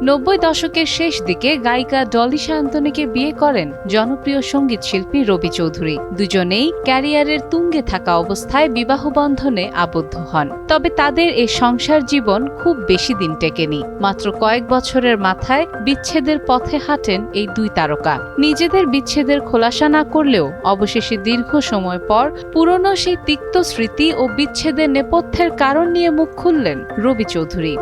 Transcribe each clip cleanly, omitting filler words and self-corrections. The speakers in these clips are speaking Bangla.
90 দশকের শেষ দিকে গায়িকা ডলি সায়ন্তনীকে বিয়ে করেন জনপ্রিয় সঙ্গীত শিল্পী রবি চৌধুরী। দুজনেই ক্যারিয়ারের তুঙ্গে থাকা অবস্থায় বিবাহ বন্ধনে আবদ্ধ হন। তবে তাদের এই সংসার জীবন খুব বেশি দিন টেকেনি। মাত্র কয়েক বছরের মাথায় বিচ্ছেদের পথে হাঁটেন এই দুই তারকা। নিজেদের বিচ্ছেদের খোলাসা না করলেও অবশেষে দীর্ঘ সময় পর পুরনো সেই তিক্ত স্মৃতি ও বিচ্ছেদের নেপথ্যের কারণ নিয়ে মুখ খুললেন রবি চৌধুরী।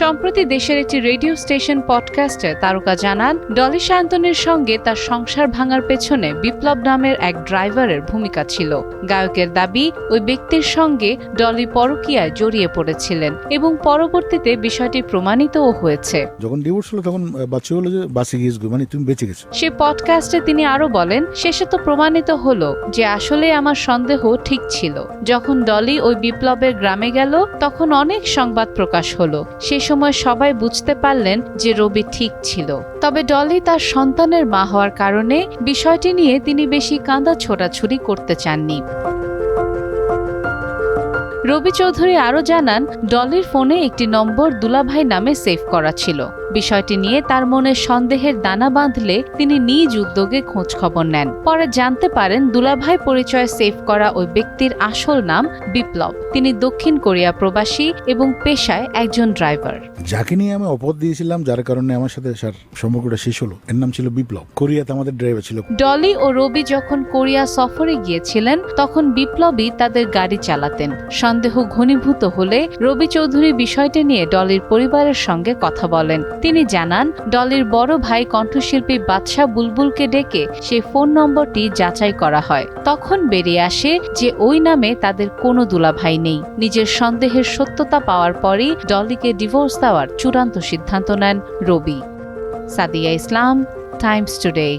সম্প্রতি দেশের একটি রেডিও স্টেশন পডকাস্টে তারকা জানান, ডলি সায়ন্তনীর সঙ্গে তার সংসার ভাঙার পেছনে বিপ্লব নামের এক ড্রাইভারের ভূমিকা ছিল। গায়কের দাবি, ওই ব্যক্তির সঙ্গে ডলি পরকীয়ায় জড়িয়ে পড়েছিলেন এবং পরবর্তীতে বিষয়টি প্রমাণিতও হয়েছে। যখন ডিভোর্স হলো তখন বাচ্চা হলো যে বাসে গিয়েছ, মানে তুমি বেঁচে গেছো। সে পডকাস্টে তিনি আরো বলেন, শেষে তো প্রমাণিত হলো যে আসলে আমার সন্দেহ ঠিক ছিল। যখন ডলি ওই বিপ্লবের গ্রামে গেল তখন অনেক সংবাদ প্রকাশ হলো। সে সময় সবাই বুঝতে পারলেন যে রবি ঠিক ছিল। তবে ডলি তার সন্তানের মা হওয়ার কারণে বিষয়টি নিয়ে তিনি বেশি কাঁদা ছোড়াছুড়ি করতে চাননি। রবি চৌধুরী আরও জানান, ডলির ফোনে একটি নম্বর দুলাভাই নামে সেভ করা ছিল। বিষয়টি নিয়ে তার মনে সন্দেহের দানা বাঁধলে তিনি নিজ উদ্যোগে খোঁজ খবর নেন। পরে জানতে পারেন দুলাভাই পরিচয়ে সেভ করা ওই ব্যক্তির আসল নাম বিপ্লব। তিনি দক্ষিণ কোরিয়া প্রবাসী এবং পেশায় একজন ড্রাইভার। যাকে নিয়ে আমি অপরাধ দিয়েছিলাম, যার কারণে আমার সাথে সম্পর্কটা শেষ হলো, এর নাম ছিল বিপ্লব। কোরিয়াতে আমাদের ড্রাইভার ছিল। ডলি ও রবি যখন কোরিয়া সফরে গিয়েছিলেন তখন বিপ্লবই তাদের গাড়ি চালাতেন। সন্দেহ ঘনীভূত হলে রবি চৌধুরী বিষয়টি নিয়ে ডলির পরিবারের সঙ্গে কথা বলেন। তিনি জানান, ডলির বড় ভাই কণ্ঠশিল্পী বাদশা বুলবুলকে ডেকে সেই ফোন নম্বরটি যাচাই করা হয়। তখন বেরিয়ে আসে যে ওই নামে তাদের কোনো দুলাভাই নেই। নিজের সন্দেহের সত্যতা পাওয়ার পরই ডলিকে ডিভোর্স দেওয়ার চূড়ান্ত সিদ্ধান্ত নেন রবি। সাদিয়া ইসলাম, টাইমস টুডে।